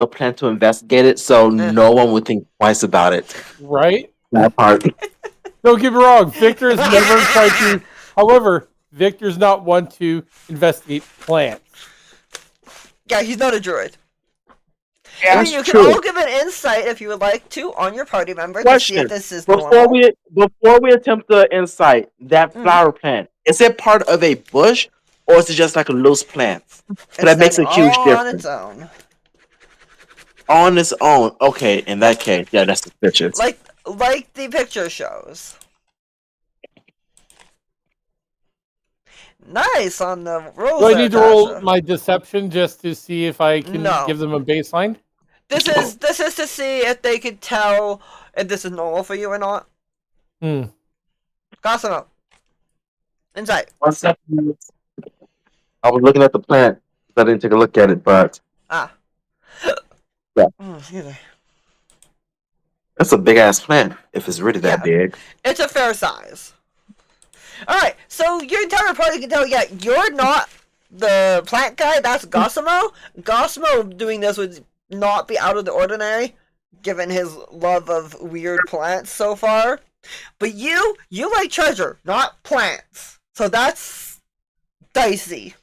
a plan to investigate it, so Eh. no one would think twice about it. Right? That part. Don't get me wrong. Victor has never tried to. However, Victor's not one to investigate plants. Yeah, he's not a druid. Yeah, I mean, that's you can true. all give an insight if you would like to on your party member to see if Question: this is Before normal. we attempt the insight, that flower plant, is it part of a bush or is it just like a loose plant? It's That makes standing a huge all on its difference. own. On its own. Okay, in that case, yeah, that's suspicious. Like the picture shows. Nice on the rolls Do I there, need to roll Tasha. my deception just to see if I can No. give them a baseline? This is to see if they could tell if this is normal for you or not. Cosmo. Insight. 1 second. I was looking at the plant. I didn't take a look at it, but Ah. Yeah. Oh, excuse me. that's a big ass plant. If it's really that Yeah. big. It's a fair size. Alright, so your entire party can tell, yeah, you're not the plant guy, that's Gosimo. Gosimo doing this would not be out of the ordinary, given his love of weird plants so far. But you like treasure, not plants. So that's dicey.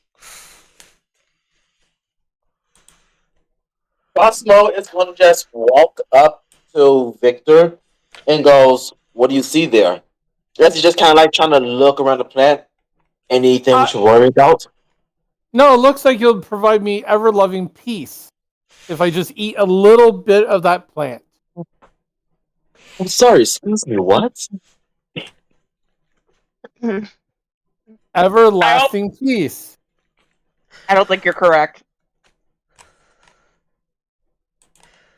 Cosmo is going to just walk up to Victor and goes, "What do you see there?" Yes, he's just kind of like trying to look around the plant. Anything we should worry about? No, it looks like you'll provide me ever-loving peace if I just eat a little bit of that plant. I'm sorry, excuse me, what? Everlasting peace. I don't think you're correct.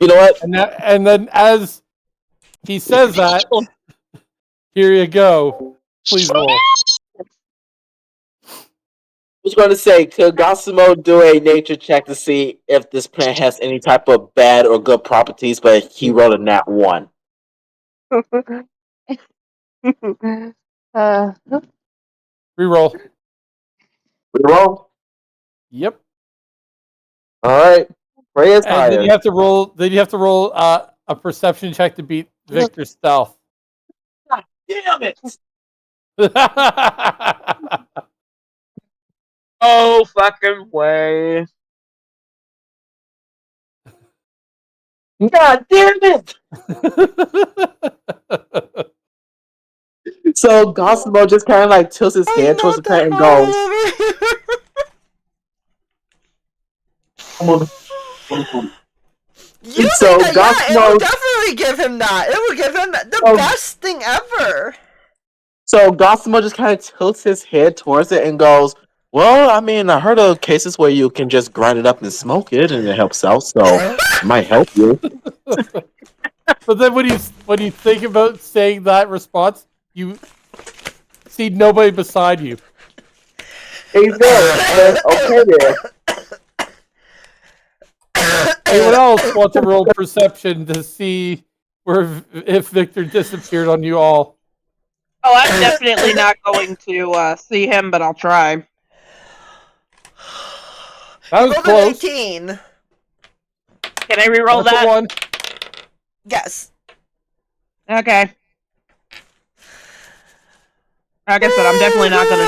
You know what? And then as he says that, here you go. Please roll. I was going to say, could Gosimo do a nature check to see if this plant has any type of bad or good properties, but he rolled a nat 1. Reroll. Reroll? Yep. Alright. Pray is And higher. then you have to roll. Then you have to roll a perception check to beat Victor's stealth. God damn it! Oh, fucking way. God damn it! So Gosimo just kind of like tilts his head towards the plant and goes, You so think that, yeah, it Gosimo, will definitely give him that. It will give him the best thing ever. so Gosimo just kind of tilts his head towards it and goes, "Well, I mean, I heard of cases where you can just grind it up and smoke it, and it helps out, so it might help you." But then when you think about saying that response, you see nobody beside you. Okay there. Anyone else want to roll perception to see if Victor disappeared on you all? Oh, I'm definitely not going to see him, but I'll try. That was close. 18. Can I reroll That's a that? 1. Yes. Okay. Like I said, I'm definitely not gonna.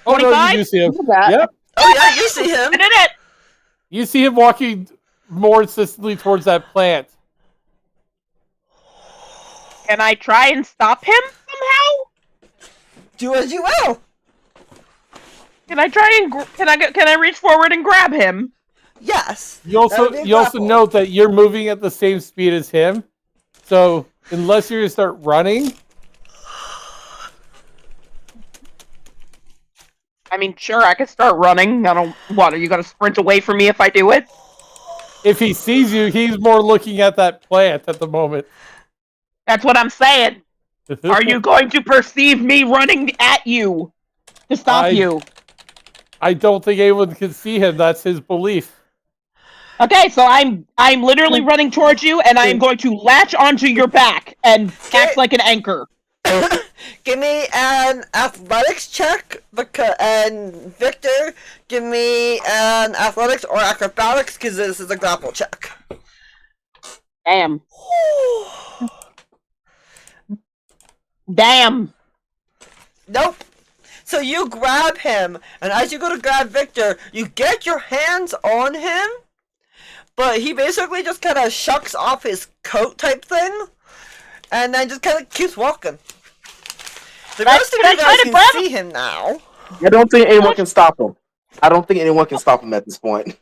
Oh no, 25? you do see him. That. Yep. Oh yeah, you see him. I did it! You see him walking more insistently towards that plant. Can I try and stop him somehow? Do as you will. Can I try and can I reach forward and grab him? Yes. You also note that you're moving at the same speed as him. So unless you're gonna start running, I mean, sure, I could start running. I don't. What, are you gonna sprint away from me if I do it? if he sees you, he's more looking at that plant at the moment. That's what I'm saying. Are you going to perceive me running at you to stop you? I don't think anyone can see him. That's his belief. Okay, so I'm literally running towards you, and I am going to latch onto your back and act like an anchor. Give me an athletics check, and Victor, give me an athletics or acrobatics, because this is a grapple check. Damn. Damn. Nope. So you grab him, and as you go to grab Victor, you get your hands on him, but he basically just kind of shucks off his coat type thing, and then just kind of keeps walking. The rest of you guys can see him now. I don't think anyone can stop him. I don't think anyone can stop him at this point.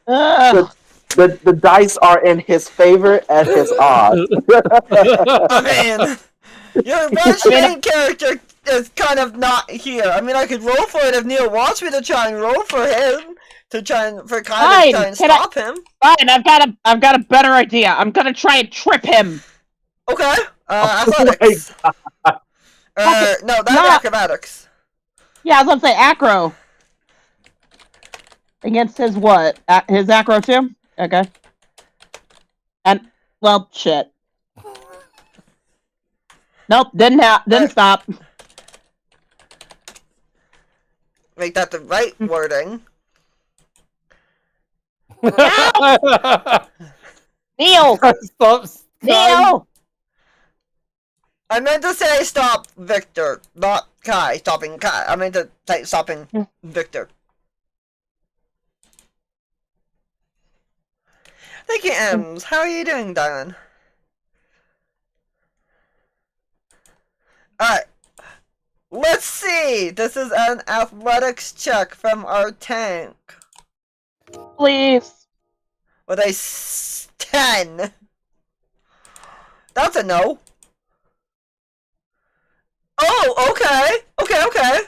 The dice are in his favor at his odds. I mean, your main character is kind of not here. I mean, I could roll for it if Neil wants me to try and roll for him to try and stop him. Fine, I've got a better idea. I'm gonna try and trip him. Okay. Athletics. No, that's acrobatics. Yeah, I was gonna say acro. Against his what? His acro too? Okay. And well, shit. Nope, didn't stop. Make that the right wording. Neil! Stop. Neil! I meant to say stop Victor, not Kai. Stopping Kai. I meant to say stopping Victor. Thank you, Ems. How are you doing, darling? Alright. Let's see. This is an athletics check from our tank. Please. With a 10. That's a no. Oh, okay. Okay.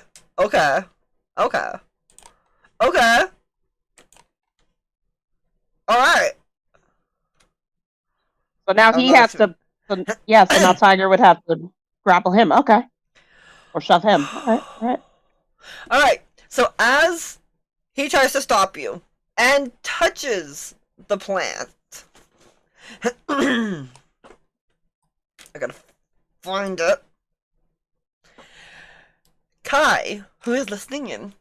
Alright. So now he has to... So now Tiger would have to grapple him. Okay. Or shove him. Alright. Alright. So as he tries to stop you and touches the plant. I gotta find it. Kai, who is listening in,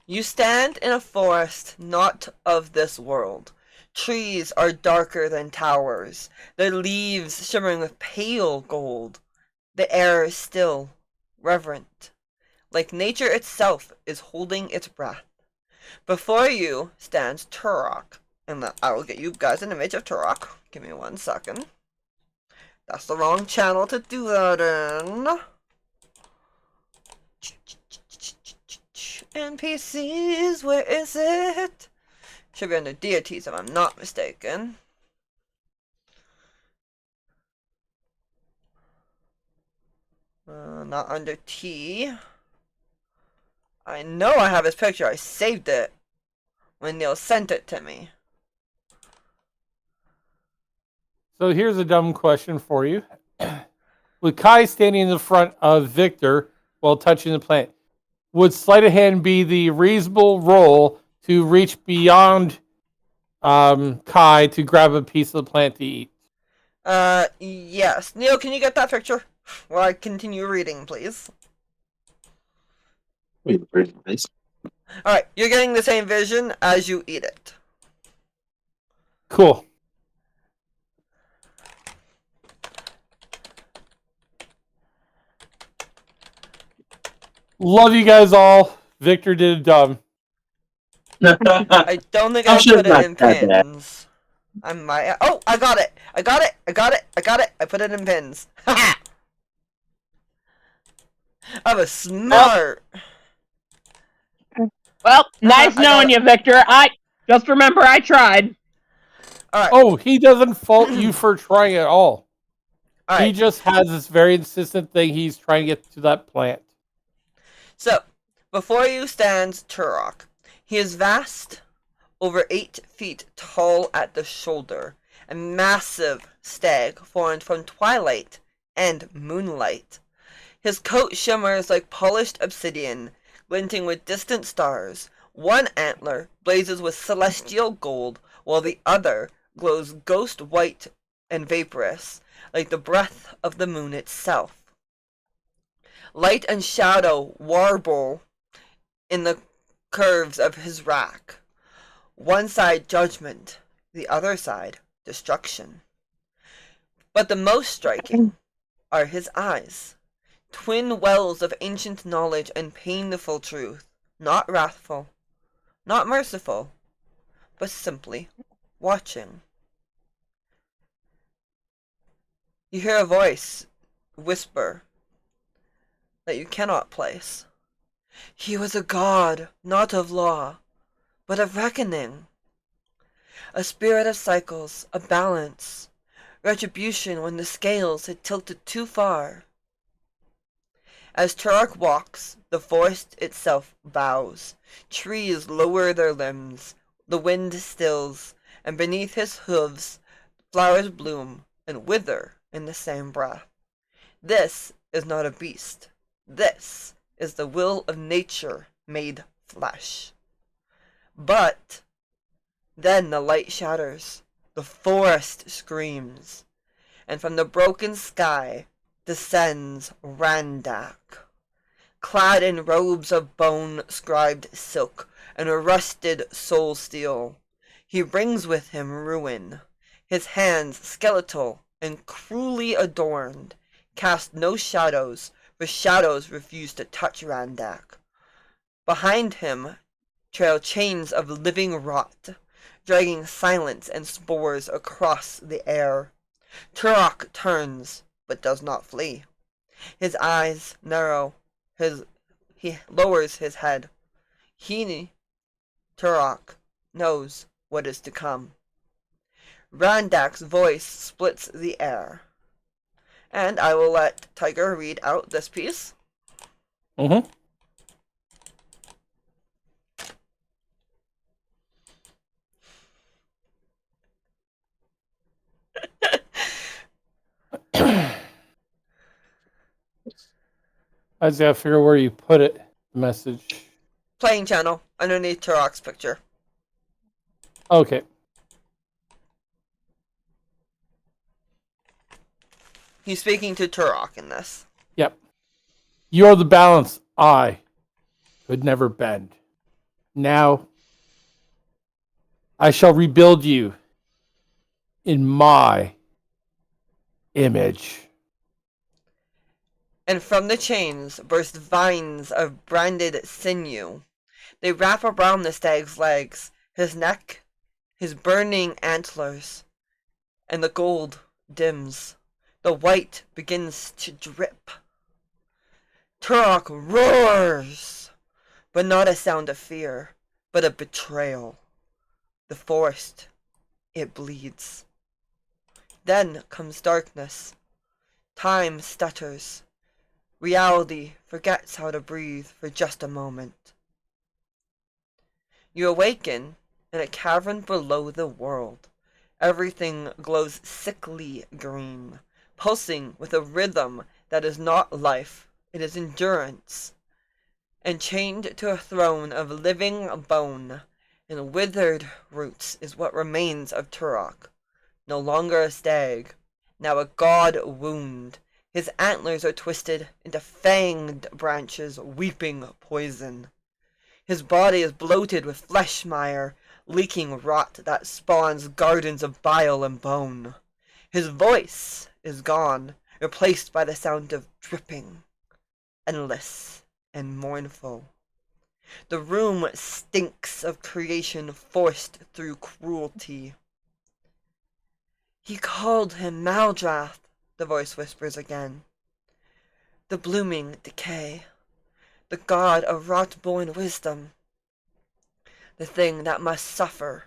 you stand in a forest not of this world. Trees are darker than towers, their leaves shimmering with pale gold. The air is still, reverent, like nature itself is holding its breath. Before you stands Turok, and I will get you guys an image of Turok. Give me 1 second. That's the wrong channel to do that in. NPCs, where is it? Should be under deities if I'm not mistaken. Not under T. I know I have his picture. I saved it when Neil sent it to me. So here's a dumb question for you. With Kai standing in the front of Victor while touching the plant, would sleight of hand be the reasonable role to reach beyond Kai to grab a piece of the plant to eat? Yes. Neil, can you get that picture? While I continue reading, please. Alright, you're getting the same vision as you eat it. Cool. Love you guys all. Victor did dumb. I don't think I put it in pins. I might. Oh, I got it! I got it! I put it in pins. Haha! I was smart. Well, nice knowing you, Victor. Just remember I tried. Alright. Oh, he doesn't fault you for trying at all. Alright. He just has this very insistent thing he's trying to get to that plant. So, before you stands Turok. He is vast, over 8 feet tall at the shoulder, a massive stag formed from twilight and moonlight. His coat shimmers like polished obsidian, glinting with distant stars. One antler blazes with celestial gold, while the other glows ghost white and vaporous, like the breath of the moon itself. Light and shadow warble in the curves of his rack. One side judgment, the other side destruction. But the most striking are his eyes, twin wells of ancient knowledge and painful truth, not wrathful, not merciful, but simply watching. You hear a voice whisper that you cannot place. He was a god, not of law, but of reckoning. A spirit of cycles, a balance, retribution when the scales had tilted too far. As Turok walks, the forest itself bows. Trees lower their limbs, the wind stills, and beneath his hooves flowers bloom and wither in the same breath. This is not a beast. This is the will of nature made flesh. But then the light shatters, the forest screams, and from the broken sky descends Randak, clad in robes of bone-scribed silk and rusted soul steel. He brings with him ruin. His hands, skeletal and cruelly adorned, cast no shadows, for shadows refuse to touch Randak. Behind him trail chains of living rot, dragging silence and spores across the air. Turok turns, but does not flee. His eyes narrow, he lowers his head. He, Turok, knows what is to come. Randak's voice splits the air. And I will let Tiger read out this piece. Mm-hmm. I just gotta figure where you put it. The message. Playing channel underneath Turok's picture. Okay. He's speaking to Turok in this. Yep. You're the balance I could never bend. Now I shall rebuild you in my image. And from the chains burst vines of branded sinew. They wrap around the stag's legs, his neck, his burning antlers, and the gold dims. The white begins to drip. Turok roars, but not a sound of fear, but of betrayal. The forest, it bleeds. Then comes darkness. Time stutters. Reality forgets how to breathe for just a moment. You awaken in a cavern below the world. Everything glows sickly green, pulsing with a rhythm that is not life, it is endurance. And chained to a throne of living bone and withered roots is what remains of Turok. No longer a stag, now a god wound. His antlers are twisted into fanged branches, weeping poison. His body is bloated with flesh mire, leaking rot that spawns gardens of bile and bone. His voice is gone, replaced by the sound of dripping, endless and mournful. The room stinks of creation forced through cruelty. He called him Maldrath, the voice whispers again. The blooming decay, the god of rot-born wisdom, the thing that must suffer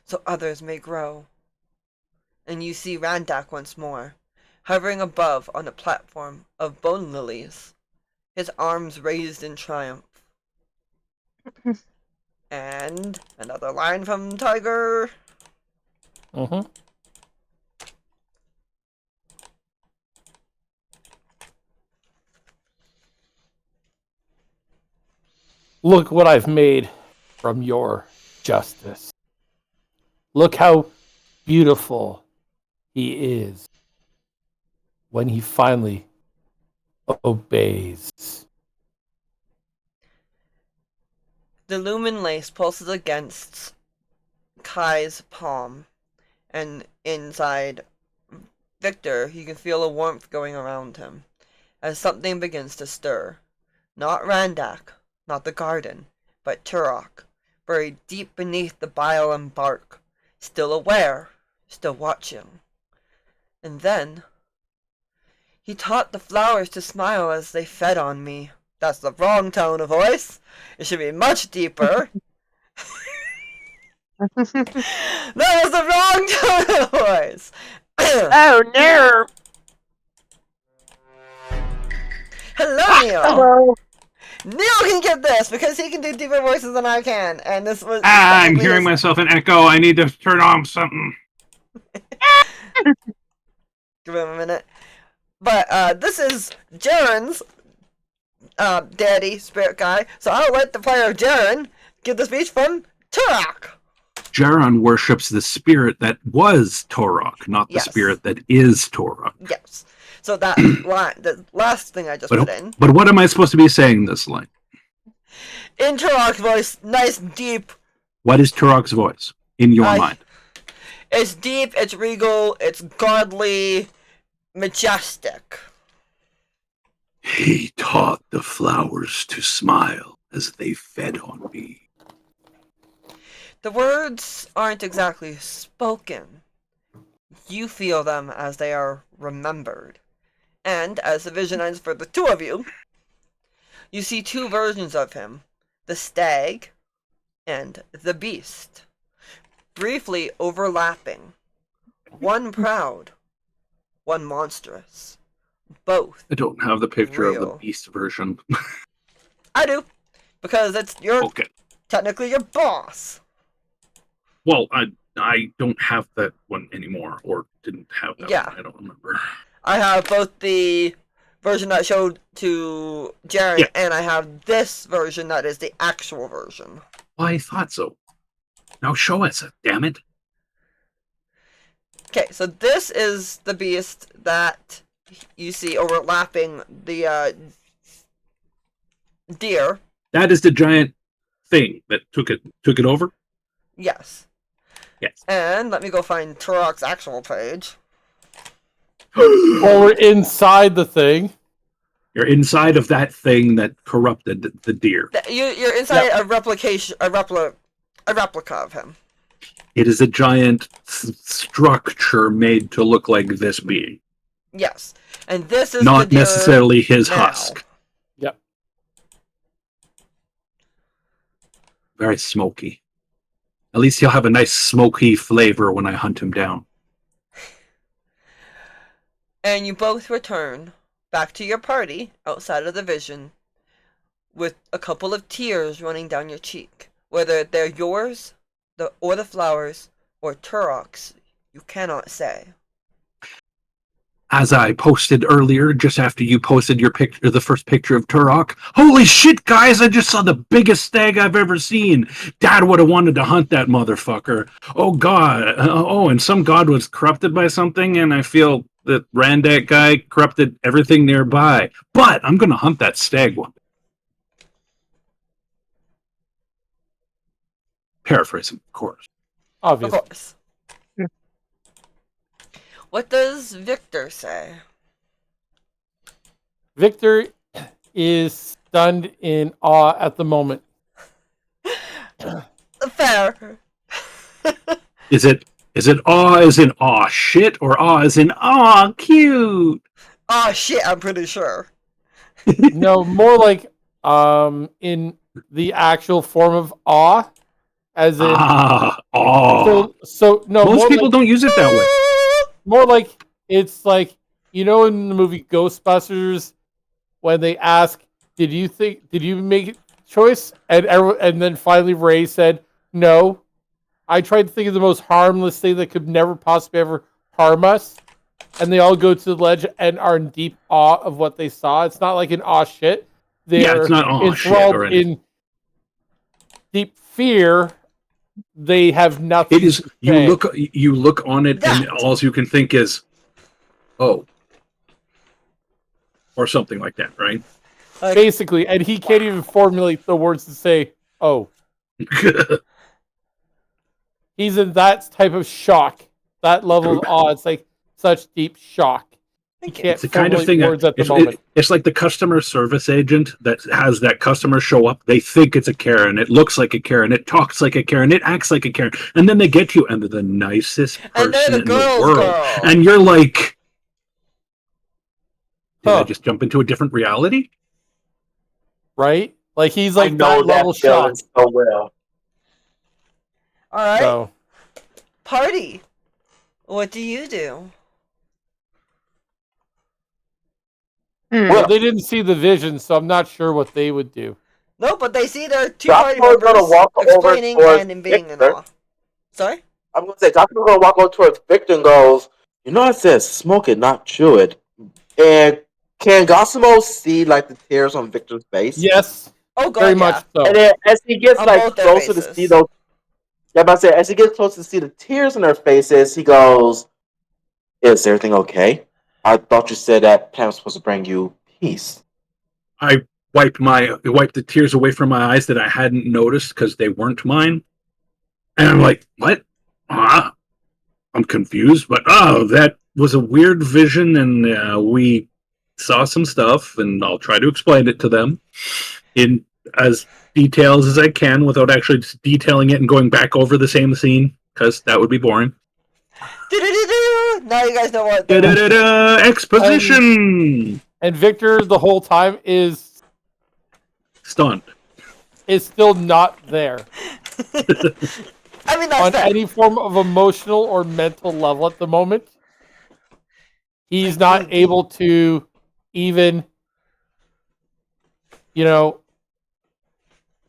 so others may grow. And you see Randak once more, hovering above on a platform of bone lilies, his arms raised in triumph. And another line from Tiger. Mm-hmm. Look what I've made from your justice. Look how beautiful he is when he finally obeys. The lumen lace pulses against Kai's palm, and inside Victor, you can feel a warmth going around him, as something begins to stir. Not Randak, not the garden, but Turok, buried deep beneath the bile and bark, still aware, still watching. And then he taught the flowers to smile as they fed on me. That's the wrong tone of voice. It should be much deeper. That was the wrong tone of voice. Oh no! Hello, Neil. Hello. Neil can get this because he can do deeper voices than I can, and this was. I'm hearing myself in echo. I need to turn on something. Give him a minute. But this is Jaren's daddy spirit guy, so I'll let the player Jaren give the speech from Turok. Jaron worships the spirit that was Torok, not the Yes. spirit that is Torok. Yes. So that the last thing I just put in. But what am I supposed to be saying this line? In Turok's voice, nice, deep. What is Torok's voice in your mind? It's deep, it's regal, it's godly, majestic. He taught the flowers to smile as they fed on me. The words aren't exactly spoken. You feel them as they are remembered. And as the vision ends for the two of you, you see two versions of him, the stag and the beast, briefly overlapping. One proud, one monstrous. Both. I don't have the picture of the Real. beast version. I do, because it's your Okay. technically your boss. Well, I don't have that one anymore, or didn't have that Yeah. one. I don't remember. I have both the version that showed to Jaren, Yeah. and I have this version that is the actual version. Well, I thought so. Now show us it, damn it. Okay, so this is the beast that you see overlapping the deer. That is the giant thing that took it over? Yes. Yes. And let me go find Turok's actual page. Well, we're inside the thing. You're inside of that thing that corrupted the deer. You're inside a replica of him. It is a giant structure made to look like this being. Yes. And this is the Not deer necessarily his now. husk. Yep. Very smoky. At least he'll have a nice smoky flavor when I hunt him down. And you both return back to your party outside of the vision with a couple of tears running down your cheek. Whether they're yours, or the flowers, or Turok's, you cannot say. As I posted earlier, just after you posted your picture, the first picture of Turok. Holy shit, guys! I just saw the biggest stag I've ever seen. Dad would have wanted to hunt that motherfucker. Oh god! And some god was corrupted by something, and I feel that Randak guy corrupted everything nearby. But I'm gonna hunt that stag one. Paraphrasing, of course. Of Obviously. course. What does Victor say? Victor is stunned in awe at the moment. Fair. Is it awe as in aw shit, or awe as in aw cute? Oh shit, I'm pretty sure. No, more like in the actual form of awe, as in aw. so no. Most more people like, don't use it that way. More like it's like, you know, in the movie Ghostbusters when they ask, did you make a choice? And then finally Ray said, no. I tried to think of the most harmless thing that could never possibly ever harm us. And they all go to the ledge and are in deep awe of what they saw. It's not like an awe shit. They're It's not aw shit enthralled or anything. in deep fear they have nothing. It is. To You say. look on it, and all you can think is, "Oh," or something like that, right? Basically, and he can't even formulate the words to say, "Oh." He's in that type of shock, that level of awe. It's like such deep shock. He can't It's the kind of formulate thing. words at the moment. It's like the customer service agent that has that customer show up. They think it's a Karen. It looks like a Karen. It talks like a Karen. It acts like a Karen. And then they get to you, and they're the nicest And they're person the in the girl's world. girl. And you're like, did I Huh. just jump into a different reality? Right? Like he's I like know that level that feeling shocked. so well. All right, So party. What do you do? well, they didn't see the vision, so I'm not sure what they would do. No, but they see their two Joshua party is gonna members walk over explaining towards and invading and Victor. all. Sorry? I'm gonna say Joshua's gonna walk over towards Victor and goes, "You know, it says smoke it, not chew it." And can Gosimo see like the tears on Victor's face? Yes, Oh god, very yeah. much so. And then as he gets On like both their closer to faces. see those, yeah, but I said as he gets closer to see the tears in their faces, he goes, "Is everything okay? I thought you said that plan was supposed to bring you peace." I wiped the tears away from my eyes that I hadn't noticed because they weren't mine. And I'm like, what? I'm confused, but that was a weird vision, and we saw some stuff, and I'll try to explain it to them in as details as I can without actually just detailing it and going back over the same scene, because that would be boring. Now you guys know what. Exposition! And Victor, the whole time, is Stunned. still not there. I mean, that's on fair. any form of emotional or mental level at the moment. He's not able to even,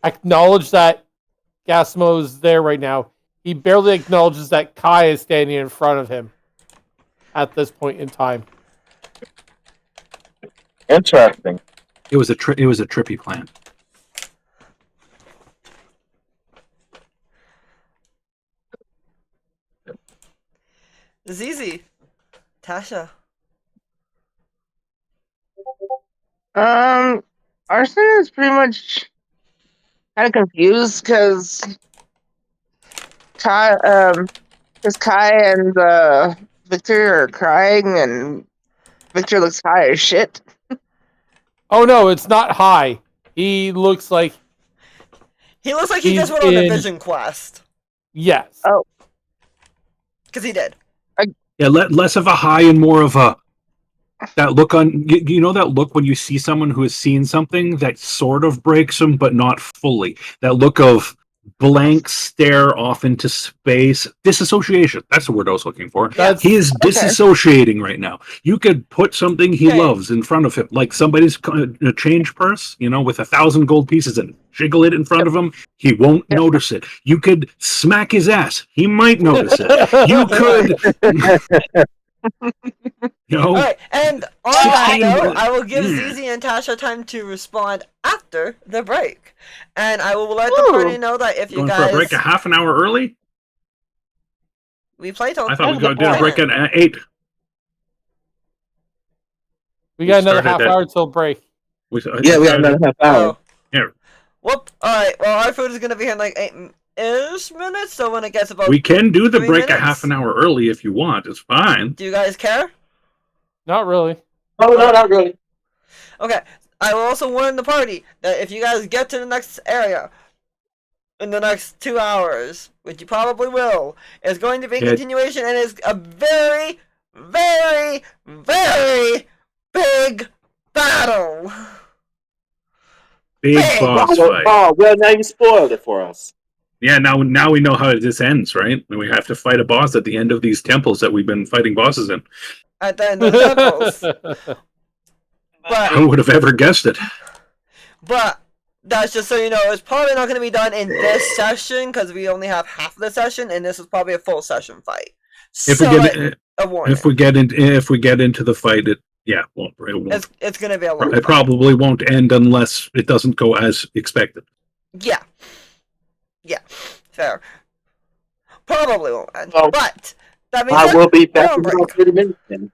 acknowledge that Gasmo is there right now. He barely acknowledges that Kai is standing in front of him at this point in time. Interesting. It was a trippy plan. Zizi. Tasha. Arson is pretty much kind of confused because Kai and Victor are crying, and Victor looks high as shit. Oh no, it's not high. He looks like he just he's went on a in- vision quest. yes. Oh. Because he did. Yeah, less of a high and more of a that look on. You know that look when you see someone who has seen something that sort of breaks them, but not fully. That look of blank stare off into space. Disassociation. That's the word I was looking for. That's He is disassociating right now. You could put something he loves in front of him, like somebody's a change purse, with 1,000 gold pieces and jiggle it in front of him. He won't notice it. You could smack his ass. He might notice it. You could. Alright, and on that 16 note, I will give Zizi and Tasha time to respond after the break. And I will let the party know that if you Going guys... for a break a half an hour early? We play till... I thought we did a break at 8. We got another started half hour till break. We got another half hour. Oh. Yeah. Whoop. Alright, well, our food is going to be here in like 8-ish minutes, so when it gets about... We can do the 3 break a minutes. half an hour early if you want. It's fine. Do you guys care? Not really. Oh, no, not really. Okay, I will also warn the party that if you guys get to the next area in the next 2 hours, which you probably will, it's going to be a continuation and it's a very, very, very big battle. Big boss fight. Oh, well, now you spoiled it for us. Yeah, now we know how this ends, right? We have to fight a boss at the end of these temples that we've been fighting bosses in. At the end of the temples. But Who would have ever guessed it? But that's just so you know, it's probably not going to be done in this session because we only have half of the session, and this is probably a full session fight. If we get into the fight, it won't. It's going to be a long. It probably won't end unless it doesn't go as expected. Yeah, fair. Probably won't end. Well, But that means I that will be we're back on in break. about 30 minutes then.